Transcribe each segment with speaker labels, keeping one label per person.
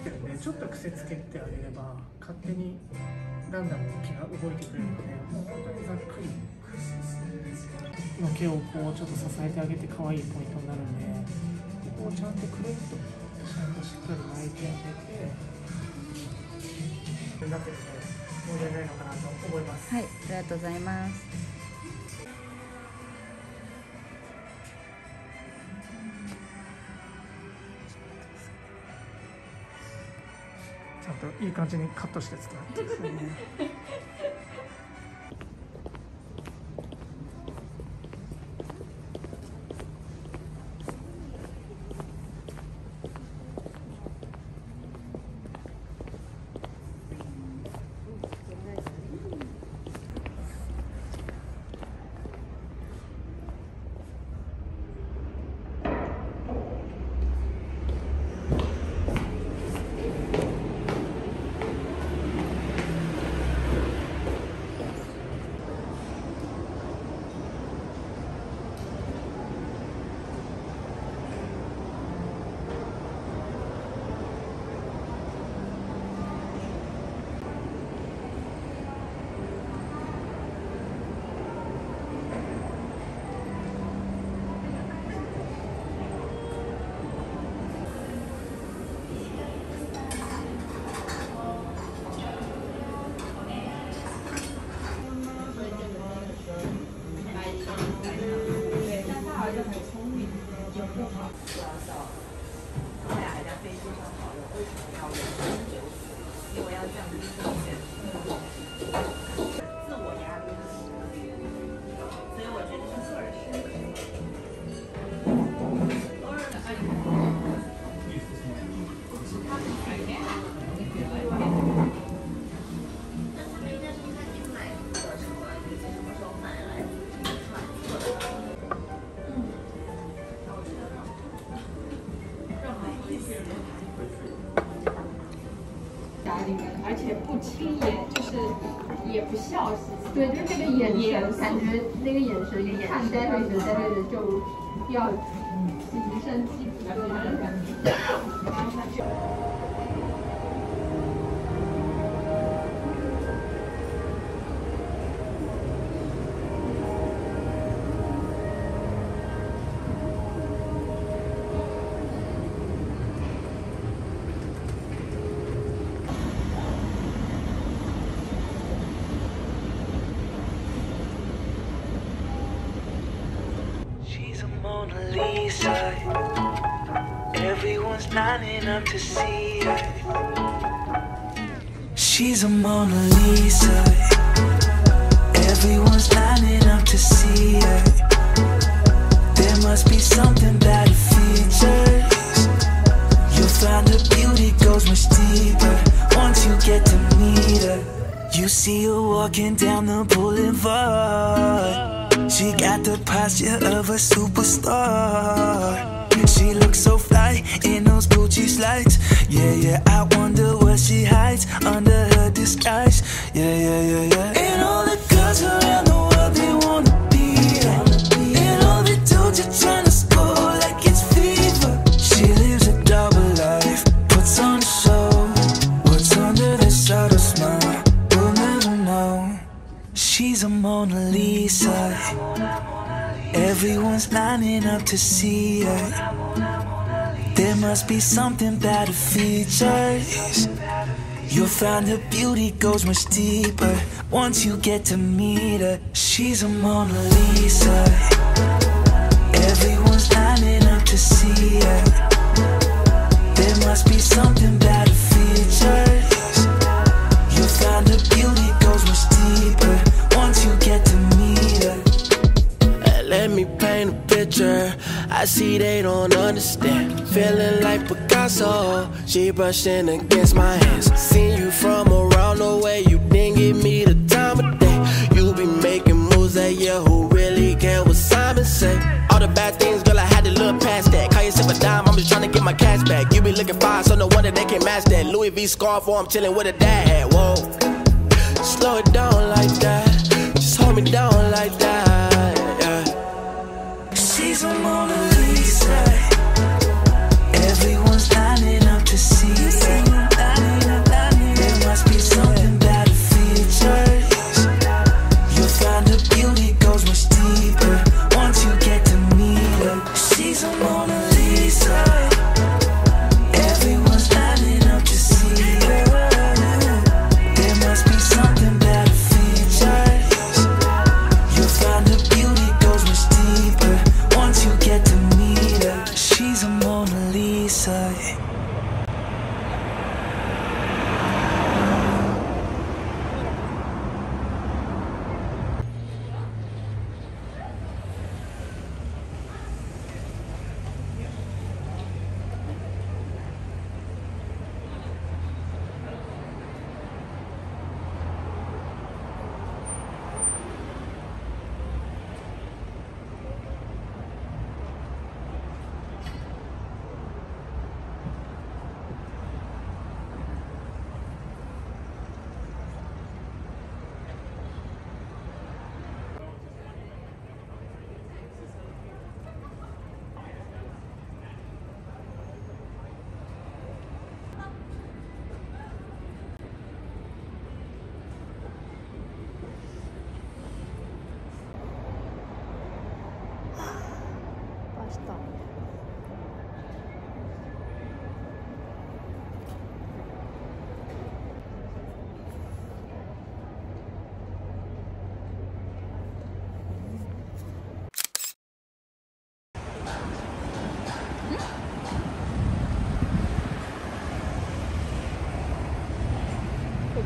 Speaker 1: ってるんで、ちょっと癖つけてあげれば勝手にランダムに毛が動いてくれるので、もう本当にざっくりの毛をこうちょっと支えてあげて可愛いポイントになるんで、ここをちゃんとくるっとちゃんとしっかり巻いてあげてなってるので問題ないのかなと思います。
Speaker 2: はい、ありがとうございます。
Speaker 1: ちゃんといい感じにカットして使ってですね。
Speaker 3: 而且不轻眼，就是也不笑，对，就是那个眼神，感觉那个眼神一看呆着就要谨慎记住的那种感觉。
Speaker 4: Mona Lisa, everyone's lining up to see her. She's a Mona Lisa, everyone's lining up to see her. There must be something about her features. You'll find her beauty goes much deeper once you get to meet her. You see her walking down the boulevard. She got the posture of a superstar. She looks so fly in those Gucci slides. Yeah, I wonder what she hides under her disguise. Yeah. And all the girls around the world, they wanna be her. And all the dudes are trying to score like it's fever. She lives a double life, puts on a show. What's under this subtle smile, we'll never know. She's a Mona Lisa, everyone's lining up to see her. There must be something about her features. You'll find her beauty goes much deeper once you get to meet her. She's a Mona Lisa, everyone's lining up to see her. There must be something about her features. You'll find her beauty goes much deeper once you get to meet her.
Speaker 5: Let me paint a picture, I see they don't understand. Feeling like Picasso, she brushing against my hands. Seen you from around the way, you didn't give me the time of day. You be making moves that year, who really care what Simon say? All the bad things, girl, I had to look past that. Call yourself a dime, I'm just trying to get my cash back. You be looking fine, so no wonder they can't match that. Louis V scarf, or I'm chilling with a dad hat. Whoa, slow it down like that, just hold me down like that, yeah.
Speaker 4: She's a Mona Lisa, everyone's lining up to see her.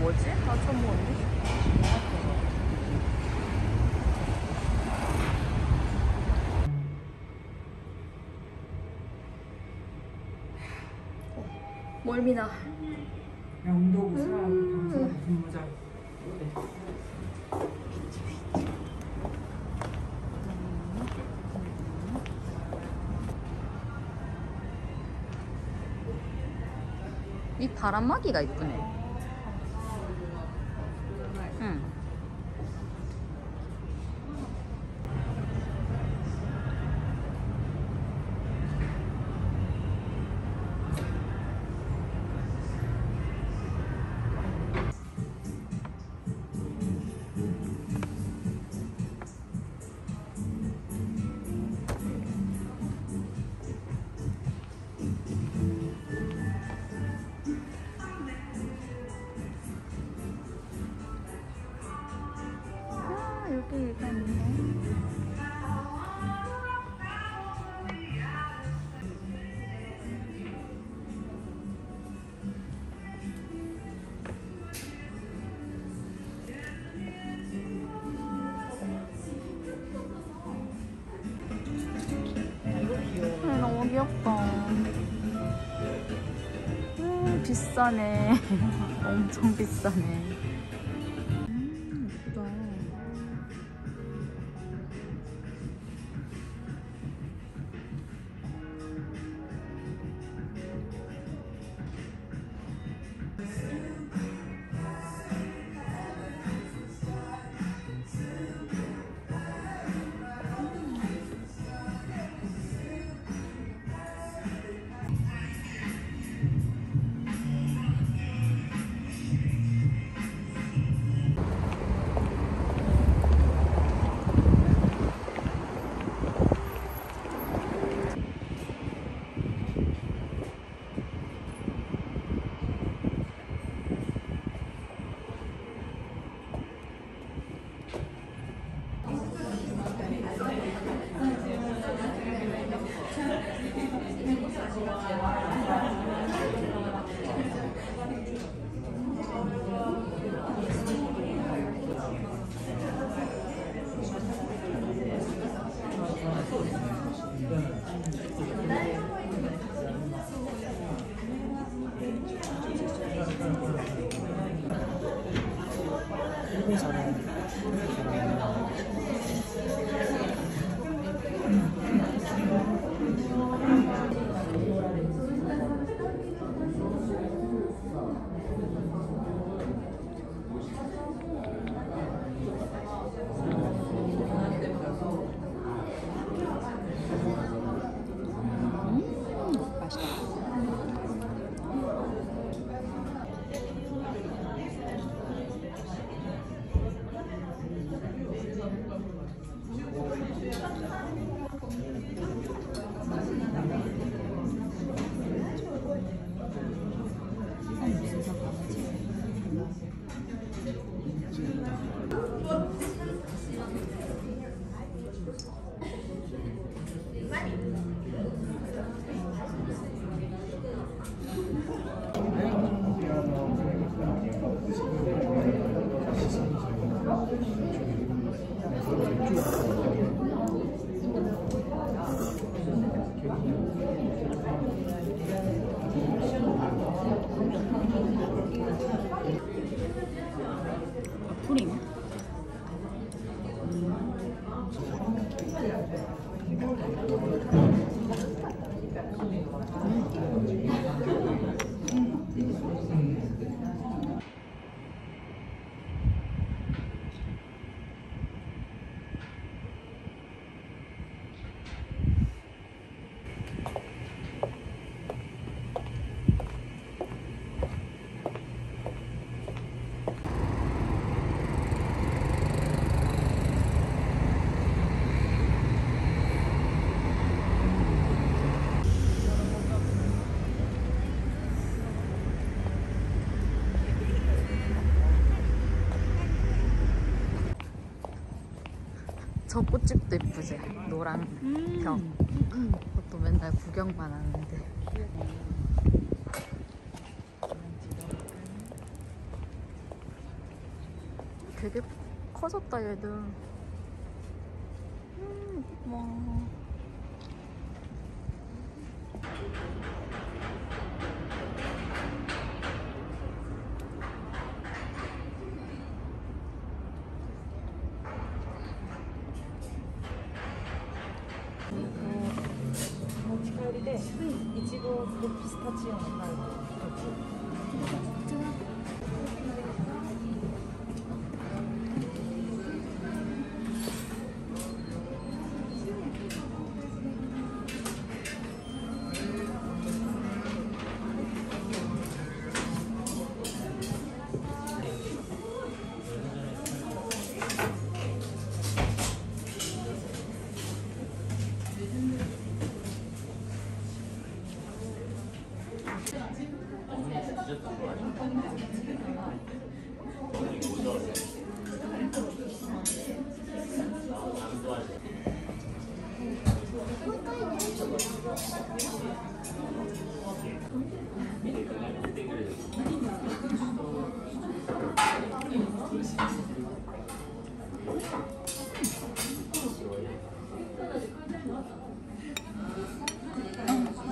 Speaker 2: 뭐지? 나 처음 보는데? 멀미나.
Speaker 6: 영도 사람 방송 근무자.
Speaker 2: 이 바람막이가 이쁘네. 응. 여기 얘가 있네. 너무 귀엽다. 비싸네. 엄청 비싸네. 예쁘다. 프림. 저 꽃집도 예쁘지? 노랑 벽. 그것도 맨날 구경만 하는데. 되게 커졌다 얘들. 뭐.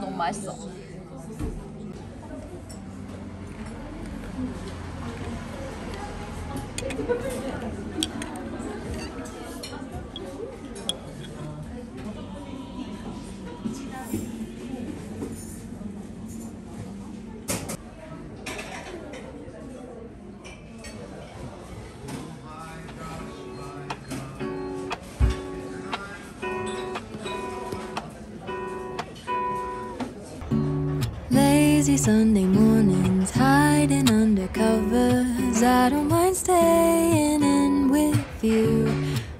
Speaker 2: 너무 맛있어.
Speaker 7: Lazy Sunday mornings, hiding under covers. I don't mind staying in with you.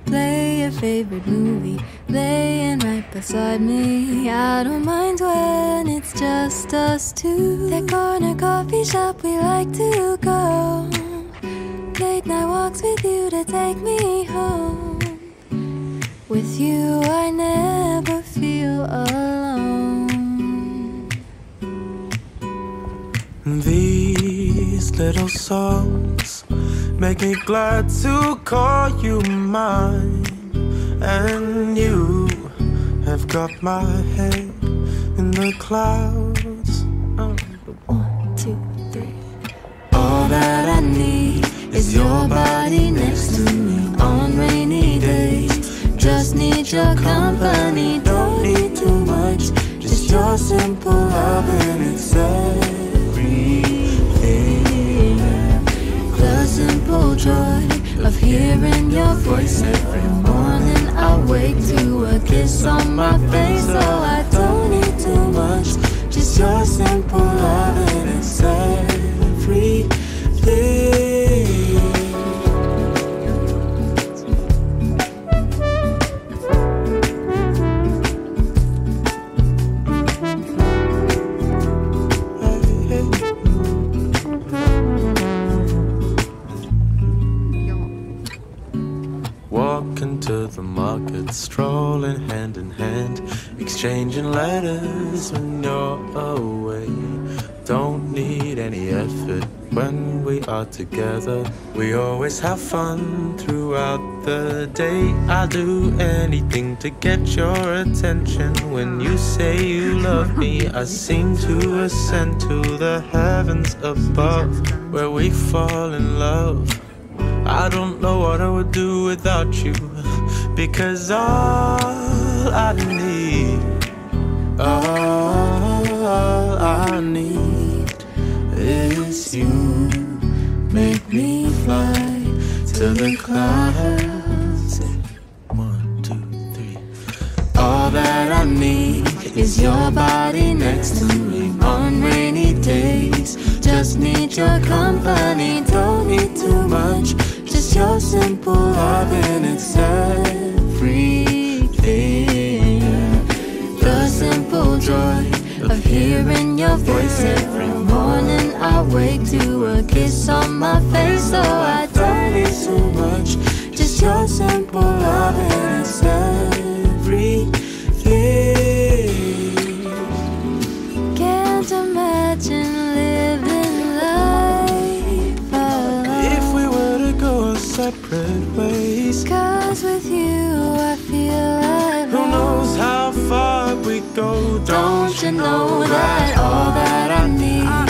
Speaker 7: Play your favorite movie, laying right beside me. I don't mind when it's just us two. That corner coffee shop we like to go. Late night walks with you to take me home. With you I never feel alone.
Speaker 5: These little songs make me glad to call you mine. And you have got my head in the clouds.
Speaker 7: 1, 2, 3. All that I need is your body next to me on rainy days. Just need your company, don't need too much. Just your simple love and it's everything. The simple joy of hearing your voice every morning. I wake to a kiss on my face, so I don't need too much. Just your simple love and it's everything.
Speaker 5: Walking to the market, strolling hand in hand, exchanging letters when you're away. Don't need any effort when we are together. We always have fun throughout the day. I'll do anything to get your attention. When you say you love me, I seem to ascend to the heavens above, where we fall in love. I don't know what I would do without you, because all I need is you. Make me fly to the clouds. 1, 2, 3.
Speaker 7: All that I need is your body next to me on rainy days. Just need your company, don't need too much. Just your simple love and it's everything. The simple joy of hearing your voice every morning. I wake to a kiss on my face, so I don't need too much. Just your simple love and it's everything. Can't imagine living life alone.
Speaker 5: If we were to go our separate ways.
Speaker 7: 'Cause with you I feel at
Speaker 5: Who
Speaker 7: home.
Speaker 5: knows how far we go?
Speaker 7: Don't you know that all that I need